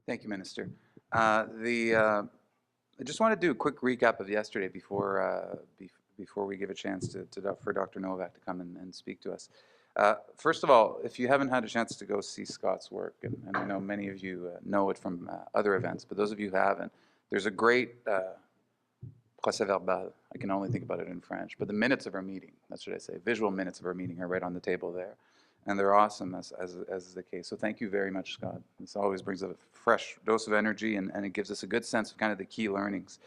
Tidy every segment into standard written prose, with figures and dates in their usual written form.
Thank you, Minister. I just want to do a quick recap of yesterday before we give a chance for Dr. Novak to come and speak to us. First of all, if you haven't had a chance to go see Scott's work, and I know many of you know it from other events, but those of you who haven't, there's a great procès verbal. I can only think about it in French, but the minutes of our meeting, that's what I say, visual minutes of our meeting are right on the table there. And they're awesome, as is the case. So thank you very much, Scott. This always brings a fresh dose of energy, and it gives us a good sense of kind of the key learnings.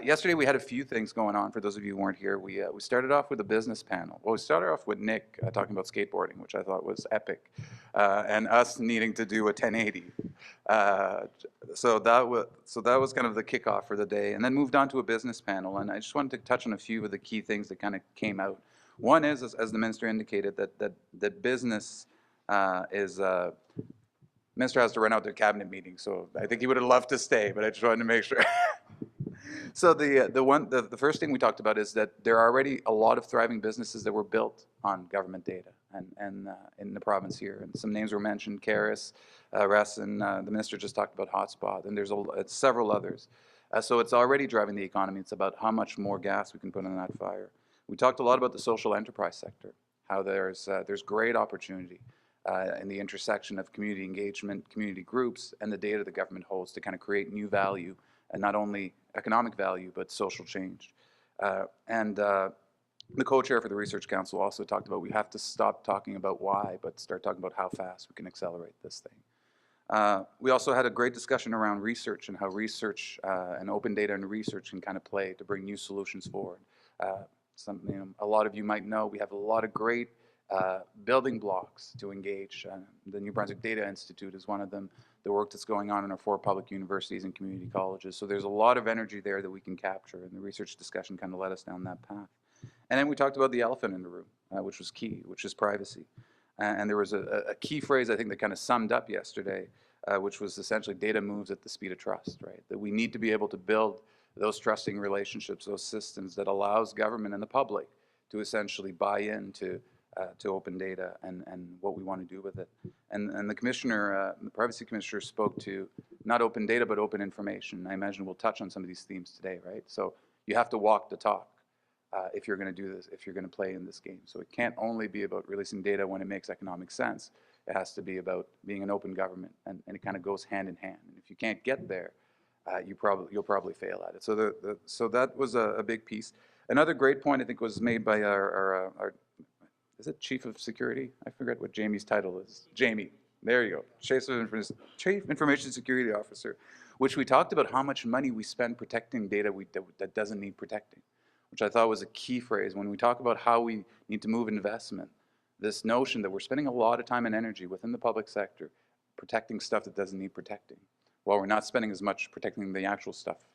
Yesterday, we had a few things going on. For those of you who weren't here, we started off with a business panel. Well, we started off with Nick talking about skateboarding, which I thought was epic, and us needing to do a 1080. So that was kind of the kickoff for the day, and then moved on to a business panel. And I just wanted to touch on a few of the key things that kind of came out. One is, as the minister indicated, that business minister has to run out to a cabinet meeting, so I think he would have loved to stay, but I just wanted to make sure. So the first thing we talked about is that there are already a lot of thriving businesses that were built on government data and in the province here, and some names were mentioned: Caris, Rene, and the minister just talked about Hotspot, and there's several others. So it's already driving the economy. It's about how much more gas we can put on that fire. We talked a lot about the social enterprise sector, how there's great opportunity in the intersection of community engagement, community groups, and the data the government holds to kind of create new value, and not only economic value, but social change. The co-chair for the Research Council also talked about we have to stop talking about why, but start talking about how fast we can accelerate this thing. We also had a great discussion around research and how research and open data and research can kind of play to bring new solutions forward. A lot of you might know we have a lot of great building blocks to engage. The New Brunswick Data Institute is one of them. The work that's going on in our 4 public universities and community colleges. So there's a lot of energy there that we can capture, and the research discussion kind of led us down that path. And then we talked about the elephant in the room, which was key, which is privacy. And there was a key phrase, I think, that kind of summed up yesterday, which was essentially data moves at the speed of trust, right? That we need to be able to build those trusting relationships, those systems that allows government and the public to essentially buy into to open data and what we want to do with it. And the commissioner, the privacy commissioner, spoke to not open data but open information. I imagine we'll touch on some of these themes today, right? So you have to walk the talk if you're going to do this, if you're going to play in this game. So it can't only be about releasing data when it makes economic sense. It has to be about being an open government, and it kind of goes hand in hand. And if you can't get there, you'll probably fail at it. So that was a big piece. Another great point I think was made by our is it Chief of Security? I forget what Jamie's title is. Jamie, there you go. Chief Information Security Officer, which we talked about how much money we spend protecting data that doesn't need protecting, which I thought was a key phrase. When we talk about how we need to move investment, this notion that we're spending a lot of time and energy within the public sector protecting stuff that doesn't need protecting, while we're not spending as much protecting the actual stuff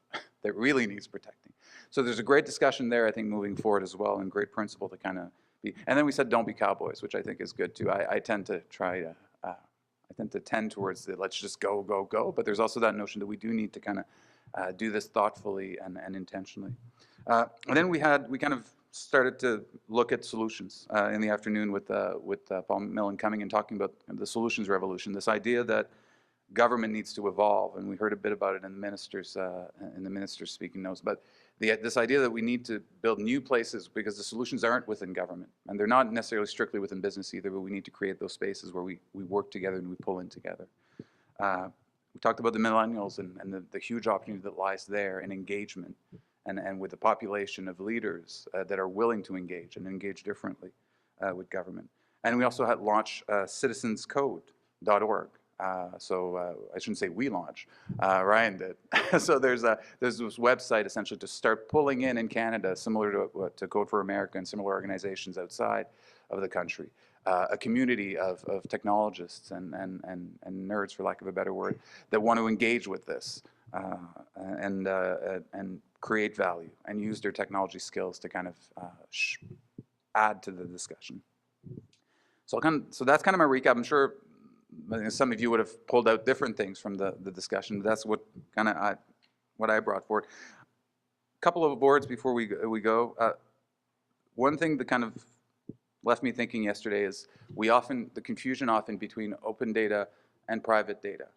that really needs protecting. So there's a great discussion there, I think, moving forward as well, and great principle to kind of be. And then we said, don't be cowboys, which I think is good too. I tend to tend towards the let's just go, go, go. But there's also that notion that we do need to kind of do this thoughtfully and intentionally. And then we kind of started to look at solutions in the afternoon with Paul Millen coming and talking about the solutions revolution. This idea that government needs to evolve, and we heard a bit about it in the minister's speaking notes. But this idea that we need to build new places because the solutions aren't within government, and they're not necessarily strictly within business either. But we need to create those spaces where we work together and we pull in together. We talked about the millennials and the huge opportunity that lies there in engagement, and with the population of leaders that are willing to engage and engage differently with government. And we also had launched citizenscode.org. I shouldn't say we launched, Ryan did. So there's this website essentially to start pulling in Canada, similar to Code for America and similar organizations outside of the country, a community of technologists and nerds, for lack of a better word, that want to engage with this and create value and use their technology skills to kind of add to the discussion. So that's kind of my recap. I'm sure some of you would have pulled out different things from the discussion, but that's what I brought forward. A couple of words before we go. One thing that kind of left me thinking yesterday is the confusion often between open data and private data,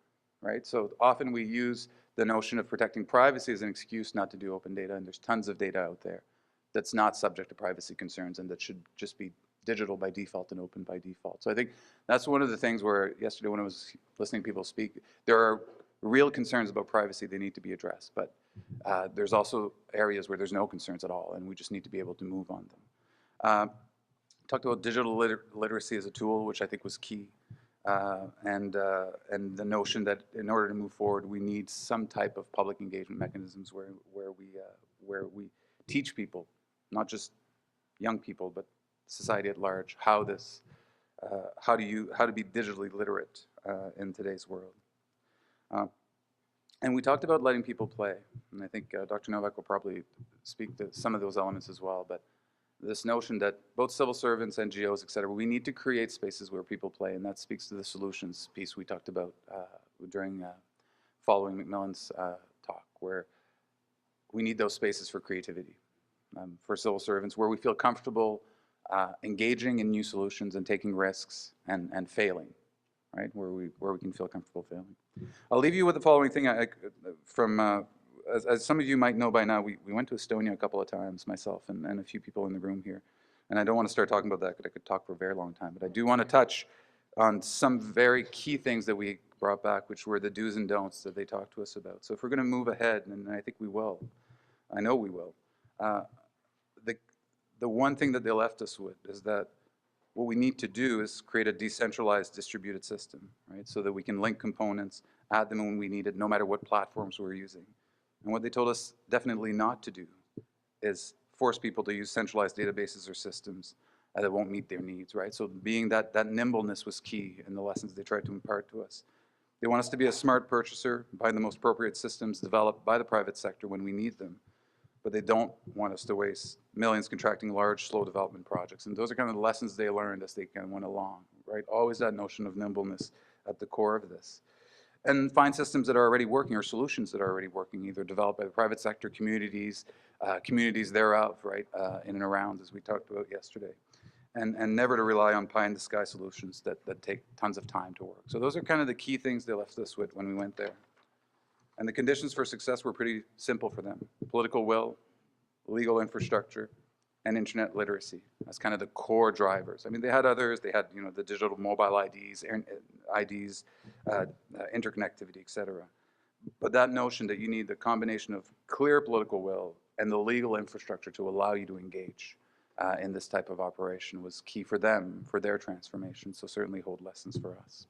right? So often we use the notion of protecting privacy as an excuse not to do open data, and there's tons of data out there that's not subject to privacy concerns and that should just be digital by default and open by default. So I think that's one of the things where yesterday when I was listening to people speak, there are real concerns about privacy that need to be addressed, but there's also areas where there's no concerns at all, and we just need to be able to move on them. Talked about digital literacy as a tool, which I think was key, and the notion that in order to move forward, we need some type of public engagement mechanisms where we teach people, not just young people, but society at large, how to be digitally literate in today's world. And we talked about letting people play, and I think Dr. Novak will probably speak to some of those elements as well, but this notion that both civil servants, NGOs, et cetera, we need to create spaces where people play, and that speaks to the solutions piece we talked about during following Macmillan's talk, where we need those spaces for creativity, for civil servants, where we feel comfortable engaging in new solutions and taking risks and failing, right? Where we can feel comfortable failing. I'll leave you with the following thing. As some of you might know by now, we went to Estonia a couple of times, myself and a few people in the room here. And I don't want to start talking about that because I could talk for a very long time. But I do want to touch on some very key things that we brought back, which were the do's and don'ts that they talked to us about. So if we're going to move ahead, and I think we will, I know we will, the one thing that they left us with is that what we need to do is create a decentralized distributed system, right? So that we can link components, add them when we need it, no matter what platforms we're using. And what they told us definitely not to do is force people to use centralized databases or systems that won't meet their needs, right? So being that nimbleness was key in the lessons they tried to impart to us. They want us to be a smart purchaser, buy the most appropriate systems developed by the private sector when we need them. But they don't want us to waste millions contracting large, slow development projects. And those are kind of the lessons they learned as they kind of went along, right? Always that notion of nimbleness at the core of this. And find systems that are already working or solutions that are already working, either developed by the private sector, communities, communities thereof, right, in and around, as we talked about yesterday. And never to rely on pie-in-the-sky solutions that take tons of time to work. So those are kind of the key things they left us with when we went there. And the conditions for success were pretty simple for them. Political will, legal infrastructure, and internet literacy. That's kind of the core drivers. I mean, they had others. They had, the digital mobile IDs, interconnectivity, et cetera. But that notion that you need the combination of clear political will and the legal infrastructure to allow you to engage in this type of operation was key for them, for their transformation. So certainly hold lessons for us.